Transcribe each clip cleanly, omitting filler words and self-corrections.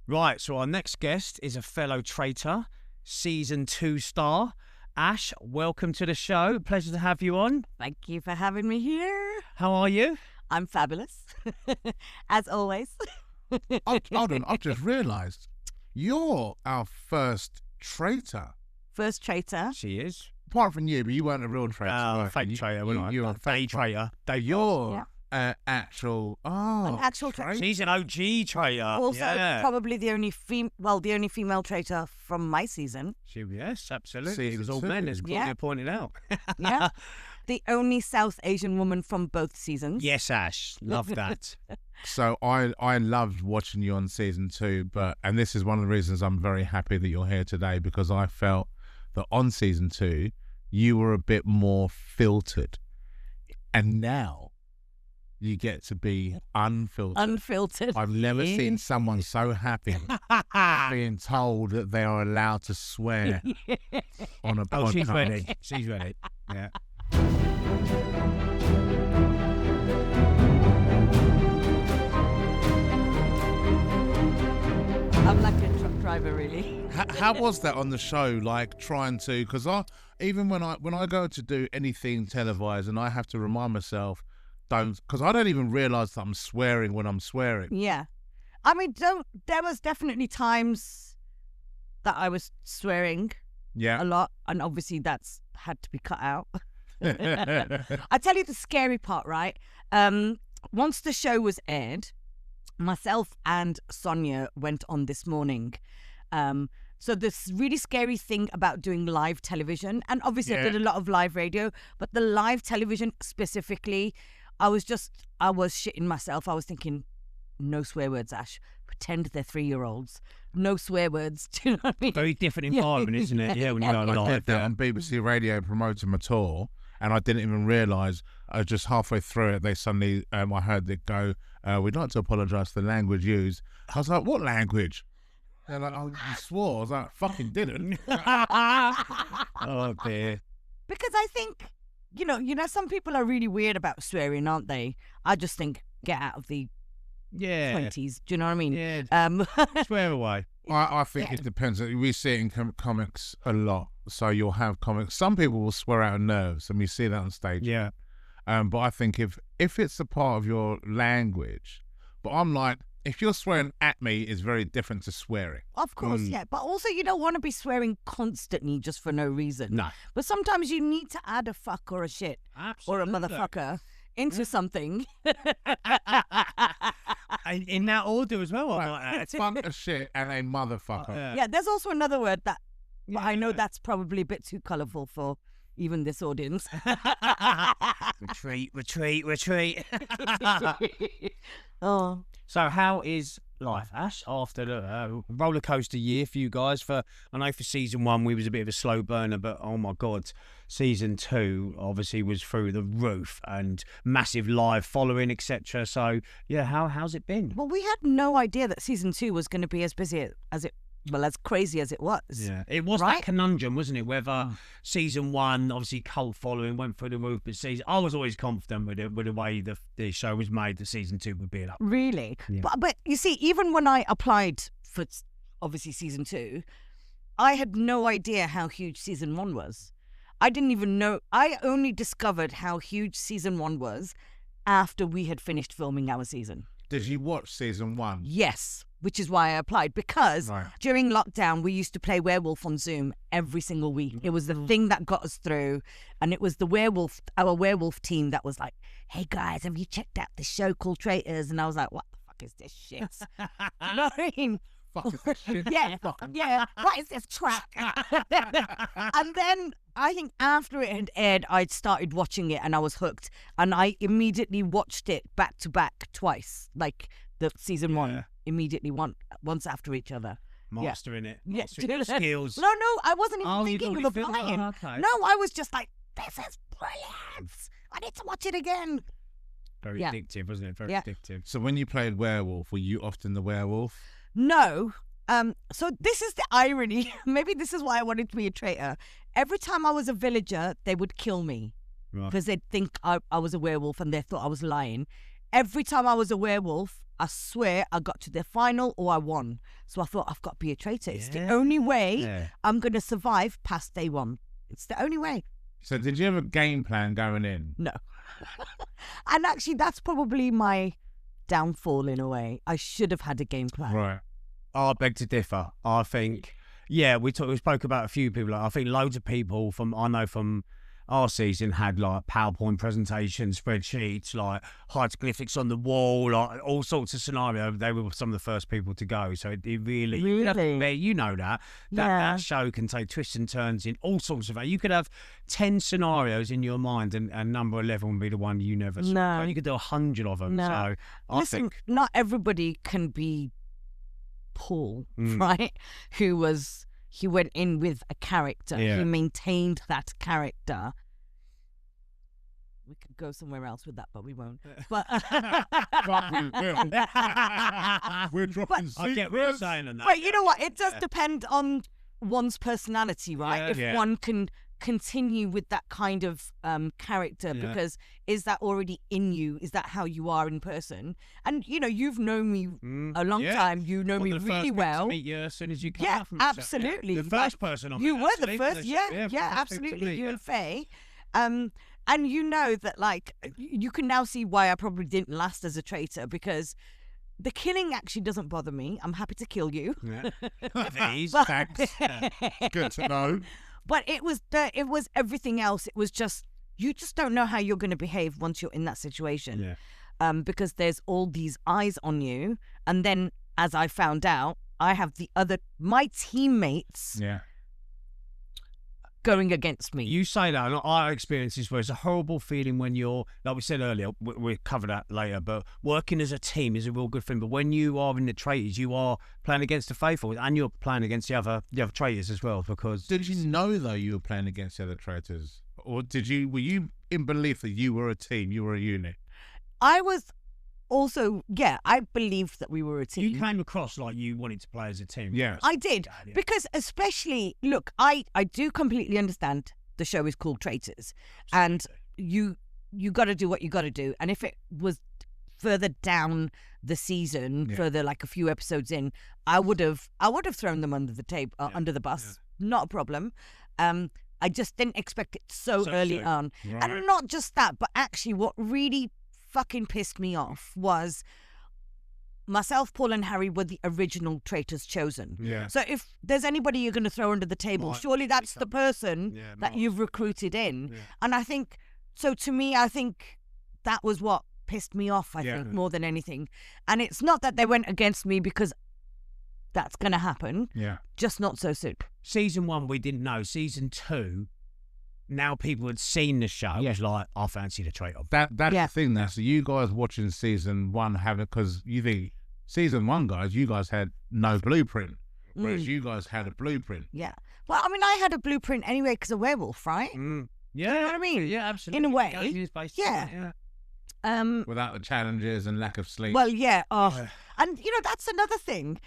Right, so our next guest is a fellow Traitor, Season 2 star. Ash, welcome to the show. Pleasure to have you on. Thank you for having me here. How are you? I'm fabulous, as always. Hold on, I've just realised you're our first traitor. First traitor. She is. Apart from you, but you weren't a real traitor. Fake traitor, wasn't I? You're a fake traitor. You're actual. An actual traitor. She's an OG traitor. Also, yeah. probably the only female traitor from my season. Yes, absolutely. See, it was all men, as Claudia pointed out. Yeah. The only South Asian woman from both seasons. Yes, Ash. Love that. So I loved watching you on season 2, and this is one of the reasons I'm very happy that you're here today, because I felt that on season 2 you were a bit more filtered, and now you get to be unfiltered. Unfiltered. I've never seen someone so happy being told that they are allowed to swear on a podcast. Oh, she's ready. She's ready. Yeah. I'm like a truck driver, really. How was that on the show? Like trying to, because even when I go to do anything televised, and I have to remind myself, because I don't even realise that I'm swearing when I'm swearing. Yeah, I mean, there was definitely times that I was swearing. Yeah. A lot, and obviously that's had to be cut out. I tell you the scary part, right? Once the show was aired, myself and Sonia went on this morning. So this really scary thing about doing live television, and obviously I did a lot of live radio, but the live television specifically, I was shitting myself. I was thinking, no swear words, Ash. Pretend they're 3-year-olds. No swear words. Do you know what I mean? Very different environment, isn't it? Yeah, when you go live. I did that on BBC Radio promoting my tour, and I didn't even realise. Just halfway through it, they suddenly, I heard it go, we'd like to apologise for the language used. I was like, what language? They're like, oh, you swore. I was like, fucking didn't. Oh, dear. Because I think, you know, some people are really weird about swearing, aren't they? I just think, get out of the 20s. Do you know what I mean? Yeah. Swear away. I think it depends. We see it in comics a lot. So you'll have comics. Some people will swear out of nerves, and we see that on stage. Yeah. But I think if it's a part of your language, but I'm like, if you're swearing at me, it's very different to swearing. Of course, yeah. But also, you don't want to be swearing constantly just for no reason. No. But sometimes you need to add a fuck or a shit or a motherfucker into something. In that order as well. Right. Fuck, a shit, and a motherfucker. Yeah, there's also another word that, but I know that's probably a bit too colourful for even this audience. Retreat. Oh. So how is life, Ash, after the roller coaster year for you guys? I know for season 1 we was a bit of a slow burner, but oh my God, season 2 obviously was through the roof and massive live following, etc. So yeah, how's it been? Well, we had no idea that season 2 was going to be as busy as crazy as it was. Yeah, it was right? That conundrum, wasn't it? Whether season 1, obviously cult following, went through the roof, but I was always confident with the way the show was made, that season 2 would be up. Really? Yeah. But you see, even when I applied for obviously season 2, I had no idea how huge season 1 was. I didn't even know. I only discovered how huge season 1 was after we had finished filming our season. Did you watch season 1? Yes, which is why I applied, because during lockdown we used to play Werewolf on Zoom every single week. It was the thing that got us through, and it was our werewolf team that was like, hey guys, have you checked out this show called Traitors? And I was like, what the fuck is this shit? You know what I mean? Fuck is this shit? Yeah. What is this track? And then I think after it had aired, I'd started watching it and I was hooked. And I immediately watched it back to back twice, like the season 1, immediately once after each other. Mastering it. Yeah. Mastering skills. No, I wasn't even thinking of applying. Oh, okay. No, I was just like, this is brilliant. I need to watch it again. Very addictive, wasn't it? Very addictive. So when you played werewolf, were you often the werewolf? No. So this is the irony. Maybe this is why I wanted to be a traitor. Every time I was a villager, they would kill me because they'd think I was a werewolf and they thought I was lying. every time I was a werewolf, I swear I got to the final or I won. So I thought, I've got to be a traitor. It's the only way I'm going to survive past day one. It's the only way. So did you have a game plan going in? No. And actually, that's probably my downfall in a way. I should have had a game plan. Right. I beg to differ. I think, we spoke about a few people. I think loads of people from our season had like PowerPoint presentations, spreadsheets, like hieroglyphics on the wall, like all sorts of scenarios. They were some of the first people to go. So it really, you know that show can take twists and turns in all sorts of ways. You could have 10 scenarios in your mind, and number 11 would be the one you never saw. No. You could do 100 of them. No. So I think not everybody can be Paul, right? He went in with a character. Yeah. He maintained that character. We could go somewhere else with that, but we won't. But But we will. We're dropping I get what you're saying on that. But you know what? It does depend on one's personality, right? Yeah, if one can continue with that kind of character, because is that already in you? Is that how you are in person? And you've known me a long time. You know me really well. To meet you as soon as you come Yeah, out from absolutely. The first person on You it, were actually. the first. Yeah, absolutely. You and Faye. And you know that, like, you can now see why I probably didn't last as a traitor, because the killing actually doesn't bother me. I'm happy to kill you. Yeah. These Thanks. Good to know. But it was everything else. It was just, you just don't know how you're going to behave once you're in that situation. Yeah. Because there's all these eyes on you. And then, as I found out, I have my teammates going against me. You say that, and our experience is where it's a horrible feeling when you're, like we said earlier, we'll cover that later, but working as a team is a real good thing. But when you are in the traitors, you are playing against the faithful, and you're playing against the other traitors as well. Because Did you know, though, you were playing against the other traitors? Or were you in belief that you were a team, you were a unit? I was also, I believed that we were a team. you came across like you wanted to play as a team. Yeah. I did, because especially, look, I do completely understand the show is called Traitors, and you got to do what you got to do. And if it was further down the season, further like a few episodes in, I would have thrown them under the table, under the bus. Not a problem. I just didn't expect it so early on. Right. And not just that, but actually what really fucking pissed me off was myself, Paul and Harry were the original traitors chosen. Yeah. So if there's anybody you're going to throw under the table, surely that's the person that you've recruited in. Yeah. And I think, so to me, I think that was what pissed me off, I think, more than anything. And it's not that they went against me, because that's going to happen. Yeah. Just not so soon. Season 1, we didn't know. Season 2, now people had seen the show. It was like, I fancy the traitor. That's the thing now. So you guys watching season 1 because you think season 1 guys, you guys had no blueprint, whereas you guys had a blueprint. Yeah. Well, I mean, I had a blueprint anyway because of werewolf, right? Yeah. You know what I mean? Yeah, absolutely. In a way. Yeah. Without the challenges and lack of sleep. Well, yeah. Oh. And, that's another thing.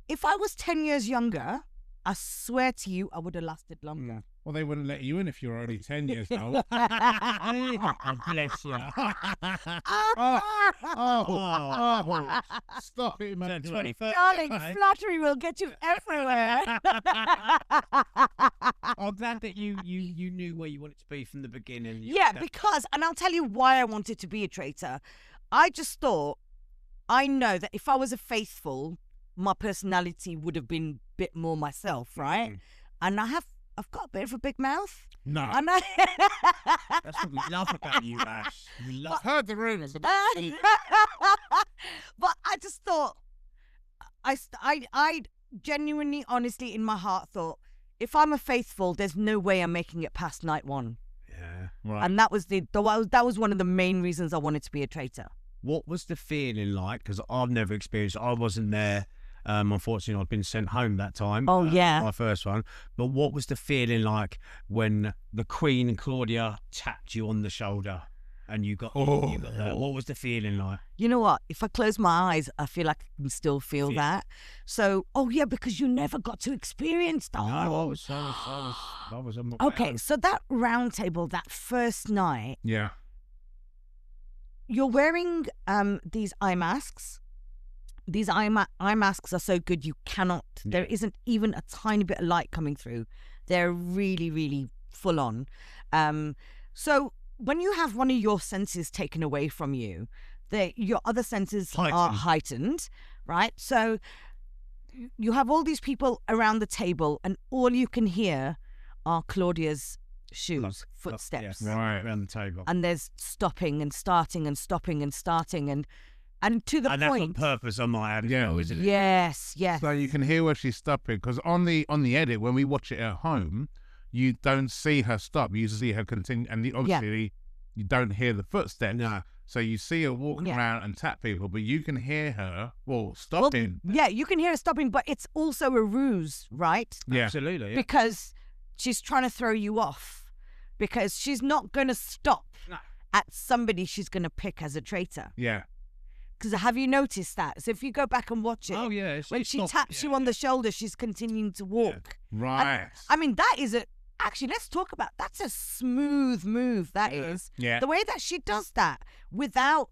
If I was 10 years younger, I swear to you, I would have lasted longer. Well, they wouldn't let you in if you're only 10 years old. Bless you. Stop it, man. Darling, flattery will get you everywhere. I'm glad that you knew where you wanted to be from the beginning. Because, and I'll tell you why I wanted to be a traitor. I just thought, I know that if I was a faithful, my personality would have been a bit more myself, right? And I've got a bit of a big mouth. No. And That's what we love about you, Ash. I've heard the rumours. But I just thought, I genuinely, honestly, in my heart thought, if I'm a faithful, there's no way I'm making it past night 1. Yeah. Right. And that was that was one of the main reasons I wanted to be a traitor. What was the feeling like? Because I've never experienced it. I wasn't there. Unfortunately, I'd been sent home that time. Oh, yeah. My first one. But what was the feeling like when the Queen, Claudia, tapped you on the shoulder and you got that? What was the feeling like? You know what? If I close my eyes, I feel like I can still feel that. So, because you never got to experience that. No, I was on my Okay, so that round table, that first night, Yeah. you're wearing these eye masks. These eye masks are so good you cannot. There isn't even a tiny bit of light coming through. They're really, really full on. So when you have one of your senses taken away from you, your other senses are heightened, right? So you have all these people around the table, and all you can hear are Claudia's shoes, footsteps, right around the table, and there's stopping and starting and stopping and starting and to the and point. that's on purpose on my ad, isn't it? Yes, yes. So you can hear where she's stopping, because on the edit, when we watch it at home, you don't see her stop. You see her continue, and obviously you don't hear the footsteps. No. So you see her walking around and tap people, but you can hear her stopping. Well, you can hear her stopping, but it's also a ruse, right? Yeah, absolutely. Yeah. Because she's trying to throw you off. Because she's not going to stop at somebody she's going to pick as a traitor. Yeah. Because have you noticed that? So if you go back and watch it, when she taps you on the shoulder, she's continuing to walk. Yeah. Right. And, I mean, that is actually, let's talk about, that's a smooth move, that is. Yeah. The way that she does that without,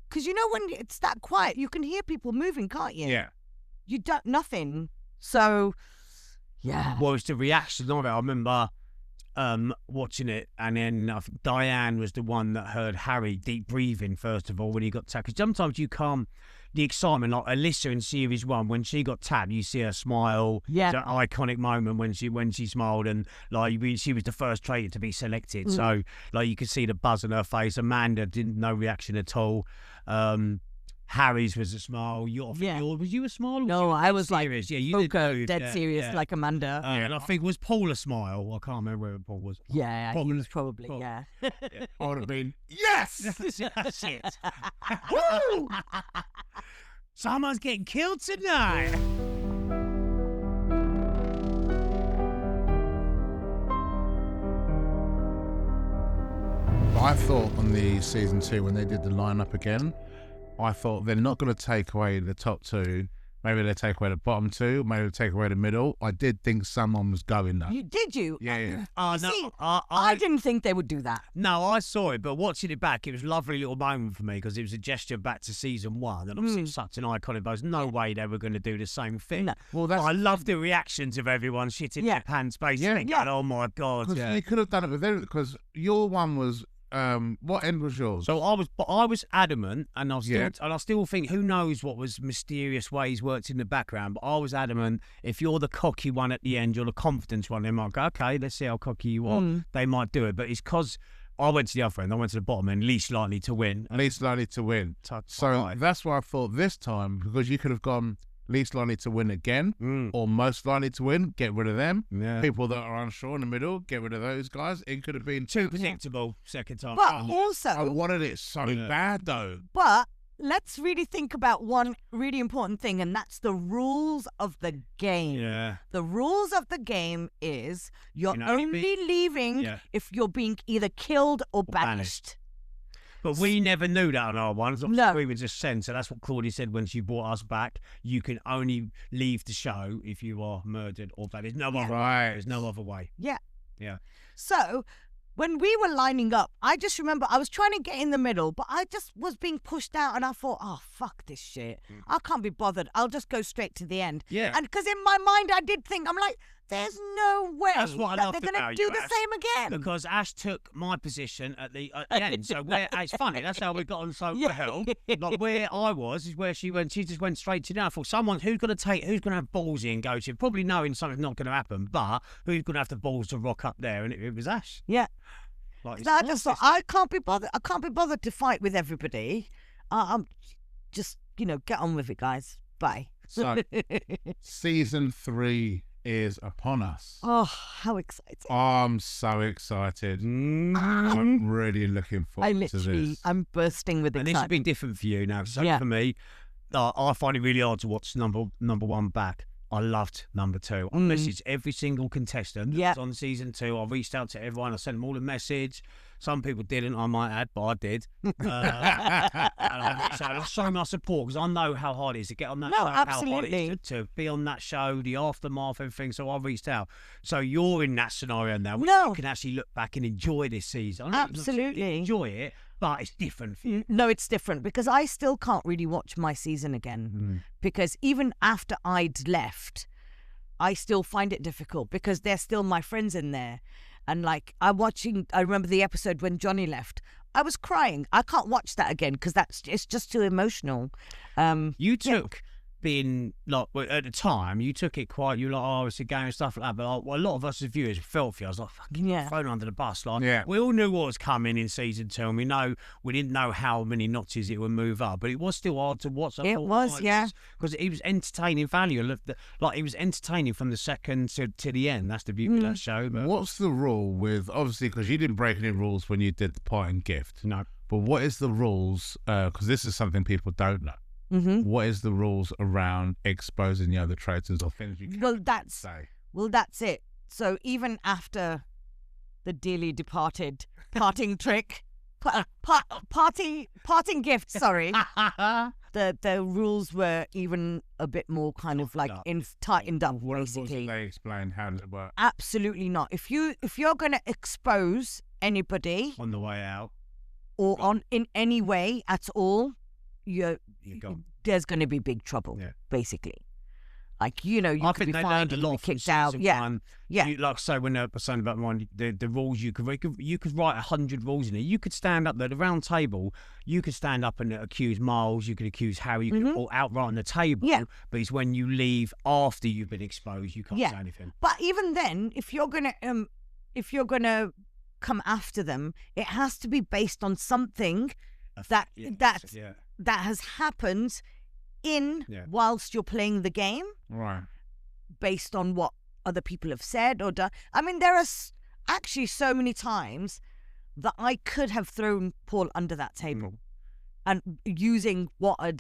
because you know when it's that quiet, you can hear people moving, can't you? Yeah. You don't, nothing. So, yeah. Well, it's the reaction of it. I remember watching it, and then Diane was the one that heard Harry deep breathing first of all when he got tapped. Because sometimes you calm the excitement, like Alyssa in series 1, when she got tapped, you see her smile. Yeah, it's an iconic moment when she smiled, and like she was the first traitor to be selected. So like you could see the buzz on her face. Amanda didn't no reaction at all. Harry's was a smile. Was you a smile? No, I was serious? Like, you did dead serious, like Amanda. And I think was Paul a smile? I can't remember where Paul was. Yeah, probably. he was probably. Yeah. I would have been yes. Shit. Woo! Someone's getting killed tonight. I thought on the season 2 when they did the lineup again, I thought they're not going to take away the top 2. Maybe they take away the bottom 2. Maybe they take away the middle. I did think someone was going though. Did you? Yeah. Oh, no, see, I didn't think they would do that. No, I saw it, but watching it back, it was a lovely little moment for me because it was a gesture back to season 1, and obviously such an iconic. There's no way they were going to do the same thing. No. Well, I love the reactions of everyone shitting their pants, basically. Yeah. Oh my god! Because they could have done it with everything. Because your one was. What end was yours? So I was adamant, and I still think who knows what was mysterious ways worked in the background. But I was adamant. If you're the cocky one at the end, you're the confidence one. They might go, okay, let's see how cocky you are. They might do it, but it's because I went to the other end. I went to the bottom end, least likely to win. Least likely to win. So that's why I thought this time, because you could have gone least likely to win again, or most likely to win, get rid of them. Yeah. People that are unsure in the middle, get rid of those guys. It could have been too predictable second time. But also, I wanted it so bad though. But let's really think about one really important thing, and that's the rules of the game. Yeah. The rules of the game is you're only leaving if you're being either killed or banished. But we never knew that on our ones. No. We were just sent. So that's what Claudia said when she brought us back. You can only leave the show if you are murdered or bad. There's no other way. There's no other way. Yeah. Yeah. So when we were lining up, I just remember I was trying to get in the middle, but I just was being pushed out, and I thought, oh, fuck this shit. I can't be bothered. I'll just go straight to the end. Yeah. And because in my mind, I did think, I'm like, there's no way That's what I that they're going to do the same again. Because Ash took my position at the end. So it's funny. That's how we got on so well. Like where I was is where she went. She just went straight to. I thought who's going to have ballsy and go to, probably knowing something's not going to happen, but who's going to have the balls to rock up there? And it was Ash. Yeah. Like, I just thought, I can't be bothered. I can't be bothered to fight with everybody. I'm just, get on with it, guys. Bye. So, season 3 is upon us. Oh, how exciting. I'm so excited. I'm really looking forward to this. I'm bursting with excitement. And this has been different for you now. So for me, I find it really hard to watch number 1 back. I loved number 2. I messaged every single contestant that was on season 2. I reached out to everyone. I sent them all a message. Some people didn't, I might add, but I did. And I show my support because I know how hard it is to get on that show, absolutely. how hard it is to be on that show, the aftermath, everything. So I reached out. So you're in that scenario now. You can actually look back and enjoy this season. Absolutely. Enjoy it. but it's different for you. No, it's different because I still can't really watch my season again because even after I'd left, I still find it difficult because they're still my friends in there. And like I remember the episode when Johnny left. I was crying. I can't watch that again because it's just too emotional. You took being like at the time, you took it quite. You were like, oh, it's a game and stuff like that. But a lot of us as viewers felt for you. I was like, fucking thrown under the bus. Like, we all knew what was coming in season 2, and we didn't know how many notches it would move up, but it was still hard to watch. It was, because it was entertaining value. Like it was entertaining from the second to the end. That's the beauty of that show. But what's the rule with, obviously, because you didn't break any rules when you did the parting gift. No. But what is the rules? Because this is something people don't know. What is the rules around exposing the other traitors or things you can't say? Well, that's it. So even after the dearly departed parting trick, parting gift, sorry, the rules were even a bit more kind of like tightened up, basically. They explain how does it work? Absolutely not. If you're going to expose anybody on the way out or in any way at all, there's going to be big trouble, basically. Like, you could be fined, you could be kicked out. Like I say, when I was saying about the rules, you could write 100 rules in it. You could stand up at the round table. You could stand up and accuse Miles. You could accuse Harry. You could all outright on the table. Yeah. But it's when you leave after you've been exposed, you can't say anything. But even then, if you're gonna come after them, it has to be based on something that has happened whilst you're playing the game, right? Based on what other people have said or done. I mean, there are actually so many times that I could have thrown Paul under that table, and using what I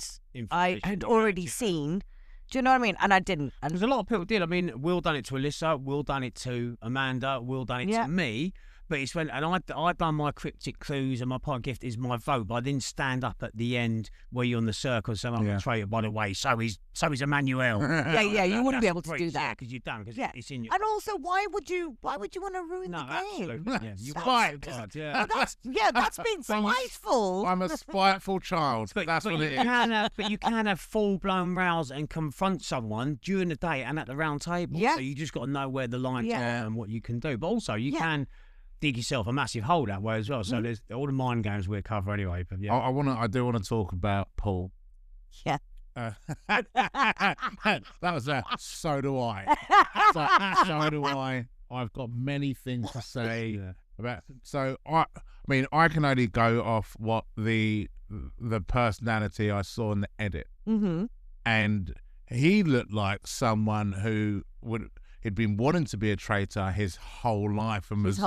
had already seen. Do you know what I mean? And I didn't. Because a lot of people did. I mean, Will done it to Alyssa. Will done it to Amanda. Will done it to me. But it's when, and I done my cryptic clues, and my part gift is my vote. But I didn't stand up at the end where you're on the circle. So I'm a traitor, by the way. So is Emmanuel. You wouldn't be able to do that because you've done it's in your. And also, why would you want to ruin the game? Absolutely. You spite. That's been spiteful. I'm a spiteful child. That's what it is. But you can have full blown rows and confront someone during the day and at the round table. Yeah. So you just got to know where the lines are and what you can do. But also you can dig yourself a massive hole that way as well. So there's all the mind games we cover anyway. But I do want to talk about Paul. Yeah. That was so do I. So do I. I've got many things to say about. So I can only go off what the personality I saw in the edit, and he looked like someone who he'd been wanting to be a traitor his whole life and was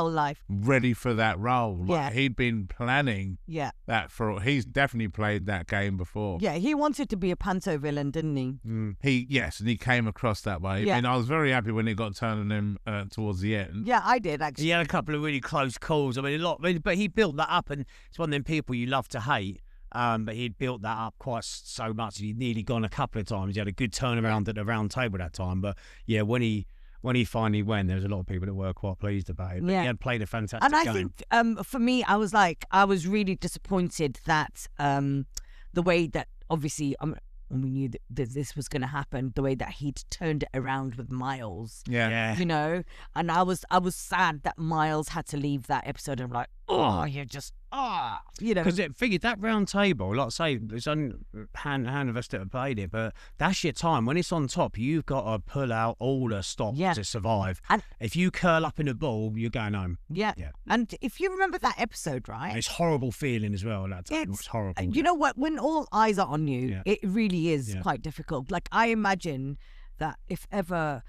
ready for that role. Like, he'd been planning that he's definitely played that game before. Yeah, he wanted to be a panto villain, didn't he? And he came across that way. Yeah. And I was very happy when it got turned on him towards the end. Yeah, I did, actually. He had a couple of really close calls. I mean, but he built that up, and it's one of them people you love to hate. But he'd built that up quite so much. He'd nearly gone a couple of times. He had a good turnaround at the round table that time. But yeah, when he finally went, there was a lot of people that were quite pleased about it. But he had played a fantastic game. And I think for me, I was really disappointed that the way that obviously we knew that this was going to happen, the way that he'd turned it around with Miles. Yeah. And I was sad that Miles had to leave that episode. I'm like, you're just because it figured that round table, like I say, there's only hand of us that have played it, but that's your time. When it's on top, you've got to pull out all the stops to survive. And if you curl up in a ball, you're going home. Yeah. And if you remember that episode, right? And it's horrible feeling as well. That time. It's horrible. You know what? When all eyes are on you, it really is quite difficult. Like, I imagine that if ever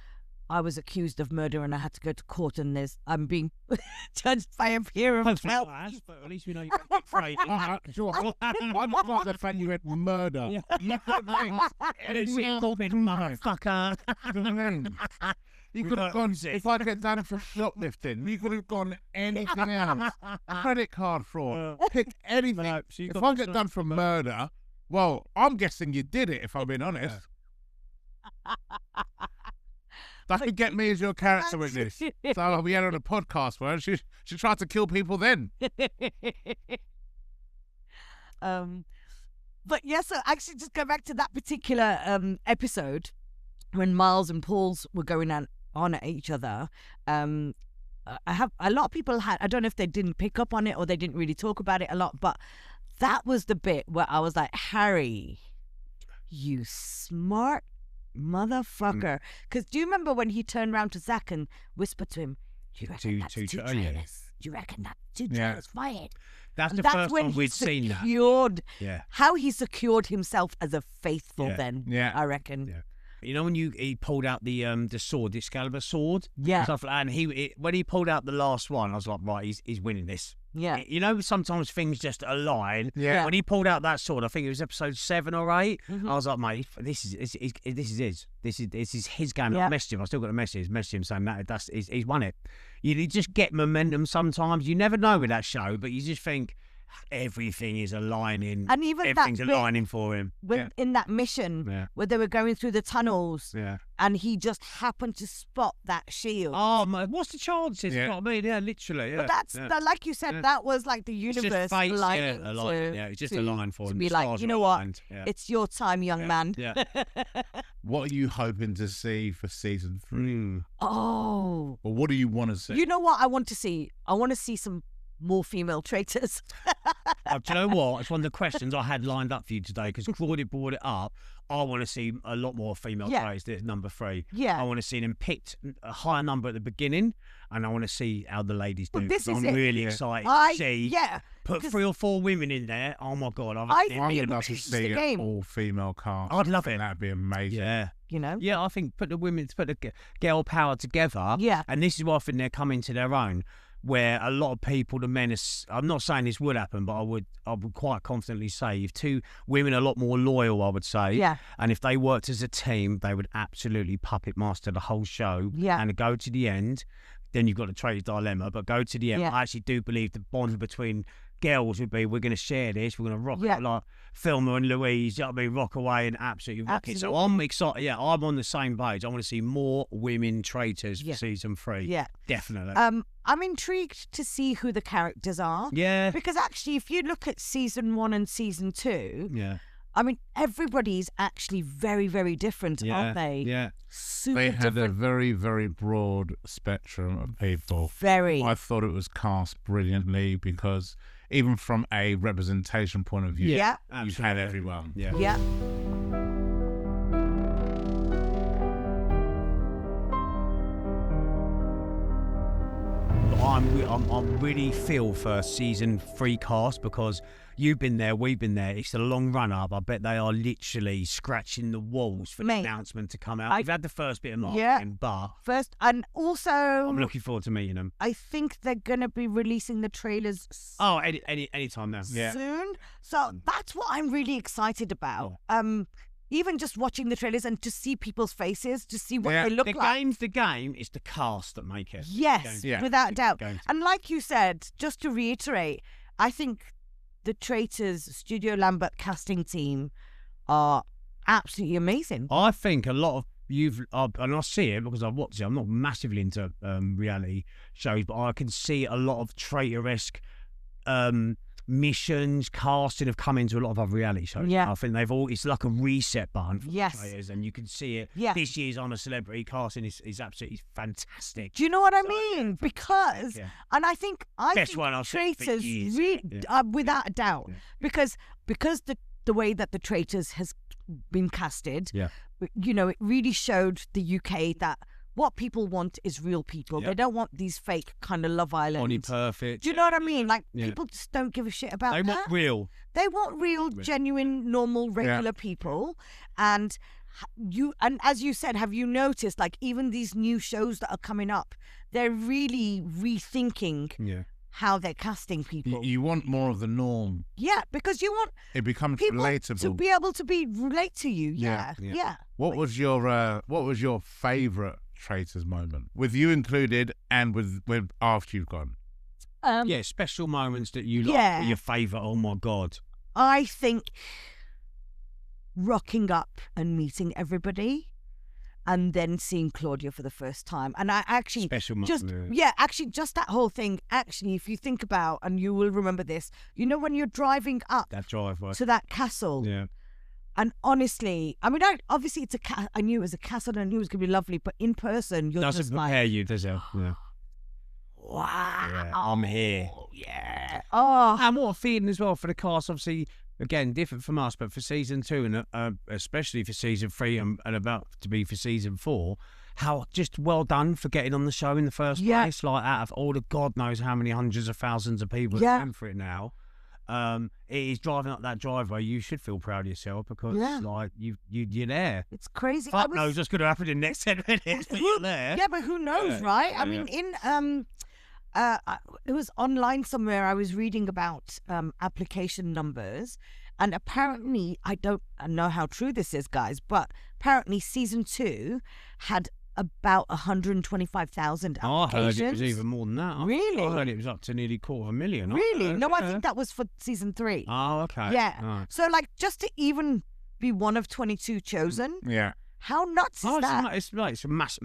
I was accused of murder and I had to go to court and I'm being judged by a peer of but at least we know you're afraid. Sure. I'm not the fan you read murder. Motherfucker. You could have gone, if I get done for shoplifting, you could have gone anything else. Credit card fraud. Pick anything. No, so if I get done for murder, well, I'm guessing you did it, if I'm being honest. That could get me as your character witness. So we had on a podcast for her. She tried to kill people then. But yeah, so actually, just go back to that particular episode when Miles and Pauls were going on at each other. I have a lot of people had. I don't know if they didn't pick up on it or they didn't really talk about it a lot, but that was the bit where I was like, Harry, you smart motherfucker. Because do you remember when he turned around to Zach and whispered to him, "Do you reckon that's two trailers? Do you reckon that's two trailers fired?" That's And the that's first when time he we'd seen that. secured Yeah. how he secured himself as a faithful. Yeah. Then, Yeah. I reckon. Yeah. You know when he pulled out the sword, the Excalibur sword, Yeah. and stuff like that, and when he pulled out the last one, I was like, right, he's winning this. Yeah. You know, sometimes things just align. Yeah. When he pulled out that sword, I think it was episode 7 or 8. Mhm. I was like, mate, this is his. This is his game. Yeah. I messaged him. I still got a message him saying he's won it. You just get momentum sometimes. You never know with that show, but you just think everything is aligning. And even everything's that bit aligning for him. when in that mission Yeah. where they were going through the tunnels, Yeah. and he just happened to spot that shield. Oh, my, what's the chances? Yeah. You know what I mean? Yeah, literally. Yeah. But that's yeah. that, like you said, Yeah. that was like the It's just universe fate, aligning yeah, align, to, yeah, it's just to, a line for to him. be The like, stars you are know what, aligned. Yeah. it's your time, young Yeah. man. Yeah. What are you hoping to see for season 3? Mm. Oh, Or what do you want to see? you know what I want to see? I want to see some more female traitors. Do you know what? It's one of the questions I had lined up for you today because Claudia brought it up. I want to see a lot more female Yeah. players. There's number 3. Yeah. I want to see them picked a higher number at the beginning, and I want to see how the ladies do. Well, this 'cause is I'm it. really Yeah. excited I to see. yeah. Put 'cause 3 or 4 women in there. Oh my god! I I think would it love to changes see the an game. all-female cast. I'd love it. That'd be amazing. Yeah. You know. Yeah, I think put the girl power together. Yeah. And this is why I think they're coming to their own, where a lot of people, the men, I'm not saying this would happen, but I would quite confidently say if 2 women are a lot more loyal, I would say. Yeah. And if they worked as a team, they would absolutely puppet master the whole show. Yeah. And go to the end, then you've got the Traitor dilemma, but go to the end. Yeah. I actually do believe the bond between girls would be, we're going to share this, we're going to rock Yeah. it like Thelma and Louise, you know what I mean, rock away and absolutely rock it. So Absolutely. I'm excited. Yeah, I'm on the same page. I want to see more women traitors Yeah. for season 3. Yeah. Definitely. I'm intrigued to see who the characters are. yeah. Because actually, if you look at season 1 and season 2, Yeah. I mean, everybody's actually very, very different, Yeah. aren't they? Yeah. Super They had a different. very, very broad spectrum of people. Very. I thought it was cast brilliantly because even from a representation point of view, Yeah. you've had everyone. Yeah. Yeah. I really feel for season 3 cast because you've been there, we've been there. It's a long run up. I bet they are literally scratching the walls for Mate, the announcement to come out. I- We've had the first bit of marketing, Yeah. but First, and also, I'm looking forward to meeting them. I think they're going to be releasing the trailers Oh, any time now. Yeah. soon. So that's what I'm really excited about. Even just watching the trailers and to see people's faces, to see what Yeah. they look The like. game's the game. It's the cast that make it. Yes, Yeah. without doubt. Going to- And like you said, just to reiterate, I think the Traitors Studio Lambert casting team are absolutely amazing. I think a lot of and I see it because I've watched it. I'm not massively into reality shows, but I can see a lot of traitor-esque missions, casting have come into a lot of other reality shows. Yeah. I think it's like a reset button for Yes. traitors, and you can see it. Yeah. This year's I'm a Celebrity casting is absolutely fantastic. Do you know what I mean? Because, Yeah. and I think Best one I've seen for Traitors, years. without a doubt, Yeah. because the way that the Traitors has been casted, Yeah. you know, it really showed the UK that what people want is real people. Yeah. They don't want these fake kind of Love Only Island. perfect. Do you know what I mean? Like, Yeah. people just don't give a shit about They that. want real. They want real, genuine, normal, regular people. And as you said, have you noticed, like, even these new shows that are coming up, they're really rethinking Yeah. how they're casting people. You want more of the norm. Yeah, because you want It becomes people relatable. to be able to relate to you. Yeah, Yeah. yeah. What was your favourite Traitors moment, with you included, and with after you've gone? Yeah, special moments that you like, Yeah. your favourite. Oh my God. I think rocking up and meeting everybody and then seeing Claudia for the first time. And I actually Special moment, just actually just that whole thing. Actually, if you think about, and you will remember this, you know, when you're driving up that driveway to that castle. Yeah. And honestly, I mean, obviously it's I knew it was a castle and I knew it was going to be lovely, but in person, you're Doesn't just prepare like, you, does it? Yeah. wow. Yeah, I'm here. Yeah. Oh. And what a feeling as well for the cast. Obviously, again, different from us, but for season 2 and especially for season 3 and about to be for season 4, how just well done for getting on the show in the first place. Like, out of all the God knows how many hundreds of thousands of people that are in for it now. It is driving up that driveway. You should feel proud of yourself because like you're there. It's crazy. Fuck knows what's going to happen in the next 10 minutes, but you're there. Yeah, but who knows, right? I mean, it was online somewhere. I was reading about application numbers, and apparently, I don't know how true this is, guys, but apparently season 2 had about 125,000 applications. I heard it was even more than that. Really? I heard it was up to nearly 250,000. Really? No, I think that was for season 3. Oh, okay. Yeah. Right. So, like, just to even be one of 22 chosen. Yeah. How nuts is that? It's a mass.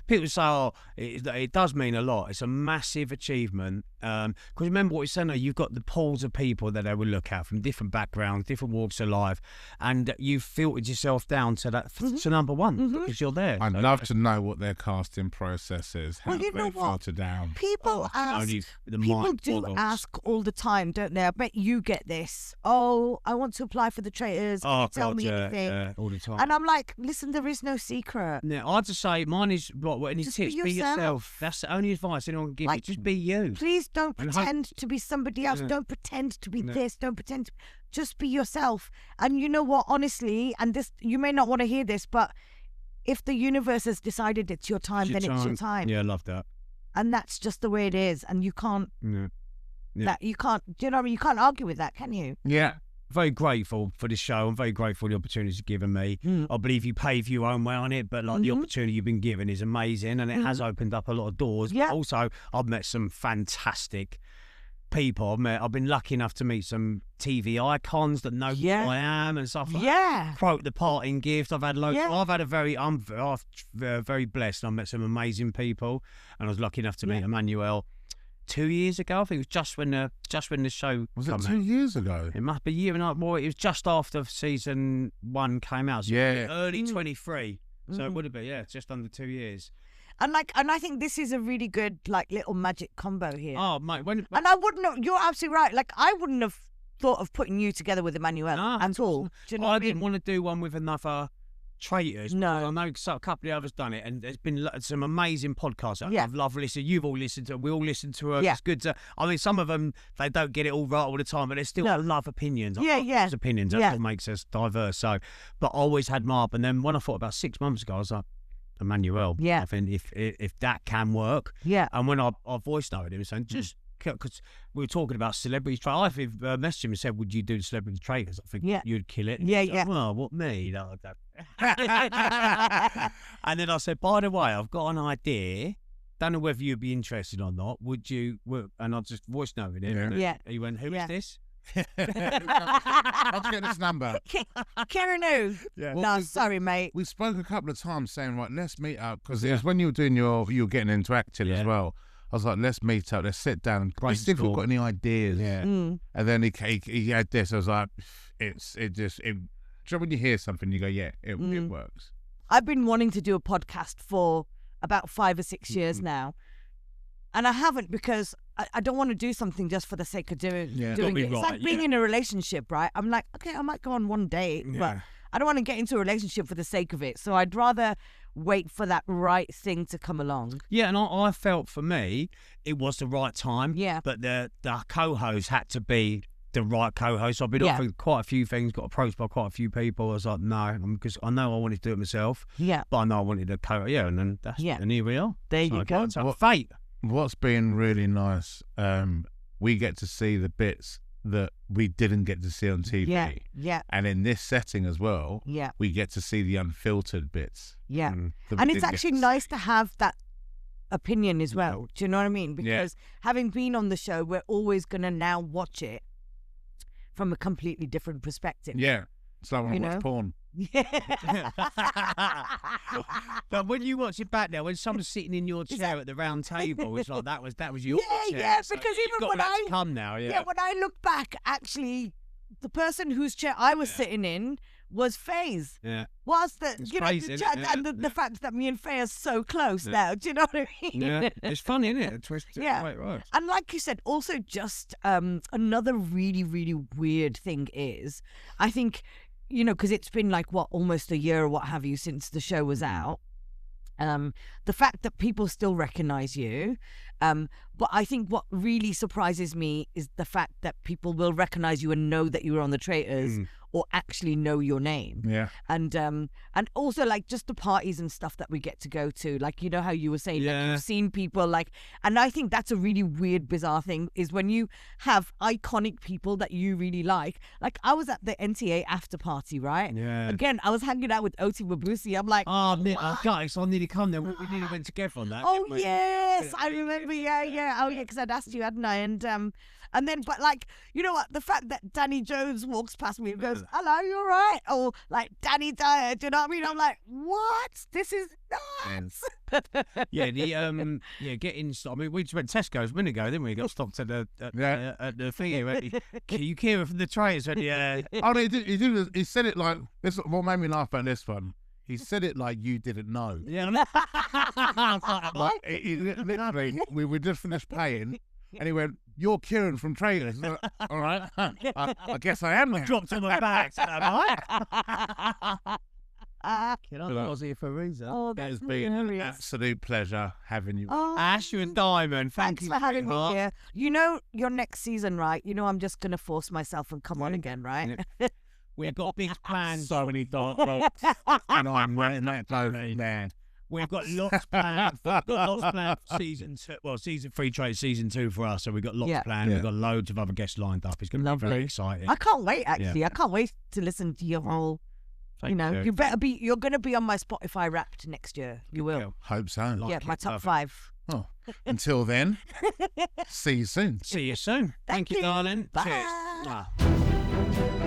People say, "Oh, it does mean a lot." It's a massive achievement. Because remember what we said. You've got the pools of people that they will look at from different backgrounds, different walks of life, and you've filtered yourself down to that to number 1 because you're there. I'd love to know what their casting process is. How Well, you know they what? filter down. People ask. only the People mind do boggles. ask all the time, don't they? I bet you get this. Oh, I want to apply for the Traitors. Can you tell me anything? all the time. And I'm like, listen, there is no secret. Yeah, I'd just say mine is what any Just tips. be Be yourself. yourself. That's the only advice anyone can give Like, you. Just be you. Please don't And pretend to be somebody else. Yeah. Don't pretend to be No. this. Don't pretend. Just be yourself. And you know what? Honestly, and this, you may not want to hear this, but if the universe has decided it's your time, then it's your time. Yeah, I love that. And that's just the way it is. And you can't. Yeah. Yeah. That you can't. Do you know what I mean? You can't argue with that, can you? Yeah. Very grateful for the show. I'm very grateful for the opportunity you've given me. I believe you pave your own way on it, but like the opportunity you've been given is amazing, and it has opened up a lot of doors. Yeah. But also, I've met some fantastic people. I've been lucky enough to meet some TV icons that know who I am and stuff like that. Quote the parting gift. I've had loads. I'm very blessed. I met some amazing people, and I was lucky enough to meet Emmanuel 2 years ago. I think it was just when the show Was it come 2 out. years ago? It must be a year and a half. Well, it was just after season 1 came out. So early 23. So it would have been just under 2 years. And I think this is a really good little magic combo here. Oh mate, and I wouldn't have. You're absolutely right. Like, I wouldn't have thought of putting you together with Emmanuel at all. Do you know what I mean? didn't want to do one with another Traitors. No. I know a couple of others done it, and there's been some amazing podcasts. I've loved listening. You've all listened to. We all listen to her. Yeah. It's good to. I mean, some of them they don't get it all right all the time, but they still love opinions. There's opinions. That's what makes us diverse. So, but I always had my up, and then when I thought about 6 months ago, I was like, Emmanuel. I think if that can work. And when I voice noted him saying just. Because we were talking about celebrity traitors. If messaged him and said, "Would you do celebrity traitors?" I think you'd kill it. Well, what me? No, and then I said, "By the way, I've got an idea. Don't know whether you'd be interested or not. Would you?" And I just voice noted him. He went, "Who is this?" I'll get this number. Kieron who? No, sorry, mate. We spoke a couple of times saying, right, let's meet up. Because it was when you were doing you were getting into acting as well. I was like, let's meet up, let's sit down and see if we've got any ideas. And then he had this. I was like, it just when you hear something, you go, it works. I've been wanting to do a podcast for about 5 or 6 years now. And I haven't because I don't want to do something just for the sake of doing it. It's like being in a relationship, right? I'm like, okay, I might go on one date, but I don't want to get into a relationship for the sake of it. So I'd rather wait for that right thing to come along. Yeah, and I felt for me, it was the right time. But the co-host had to be the right co-host. I've been offered quite a few things, got approached by quite a few people. I was like, no, because I know I wanted to do it myself. But I know I wanted a co-host. And then and here we are. There you go. It's like fate. What's been really nice, we get to see the bits that we didn't get to see on TV. And in this setting as well, we get to see the unfiltered bits. And it's actually nice to have that opinion as well. Do you know what I mean? Because having been on the show, we're always going to now watch it from a completely different perspective. It's like when I watch porn. But when you watch it back now, when someone's sitting in your chair at the round table, it's like that was your chair. Yeah, So because you've even got when that to come now, when I look back, actually, the person whose chair I was sitting in was Faye's. Yeah. Whilst It's crazy, isn't it? and the fact that me and Faye are so close now, do you know what I mean? Yeah, it's funny, isn't it? A twist. Yeah. Right. And like you said, also just another really, really weird thing is, I think, because it's been like, almost a year or what have you since the show was out. The fact that people still recognize you. But I think what really surprises me is the fact that people will recognize you and know that you were on the Traitors or actually know your name. Yeah. And also like just the parties and stuff that we get to go to, like, how you were saying, like, you've seen people like, and I think that's a really weird, bizarre thing is when you have iconic people that you really like I was at the NTA after party, right? Yeah. Again, I was hanging out with Oti Wabusi. I'm like, guys, I nearly come there. We nearly went together on that. oh didn't we? yes, I remember. Yeah. Oh yeah, because I'd asked you, hadn't I? And then, but like, you know what? The fact that Danny Jones walks past me and goes, "Hello, you all right?" Or like Danny Dyer, do you know what I mean? I'm like, what? This is nuts. Getting. I mean, we just went Tesco's a minute ago, didn't we? Got stopped at the thingy. You Kieron from the Traitors went, yeah. Oh, he did. He said it like this. What made me laugh about this one? He said it like you didn't know. Yeah. Like, literally, we were just finished paying, and he went, "You're Kieron from Traitors." Like, all right, I guess I am. Dropped on my back. So I was here for a reason. Oh, It that's has been an hilarious. absolute pleasure having you. Oh, Ash, you and Diamond, thanks you for having me very here. Your next season, right? I'm just gonna force myself and come on again, right? We've got big plans. So many dark thoughts, and I'm wearing that clothes, man. We've got lots planned. For season 2. Well, season 3 trade season 2 for us. So we've got lots planned. Yeah. We've got loads of other guests lined up. It's going to be very exciting. I can't wait. Actually, I can't wait to listen to your whole. Thank you. You better be. You're going to be on my Spotify Wrapped next year. You will. Hope so. My top 5. Oh, until then, see you soon. See you soon. Thank you, darling. Bye. Cheers. Mwah.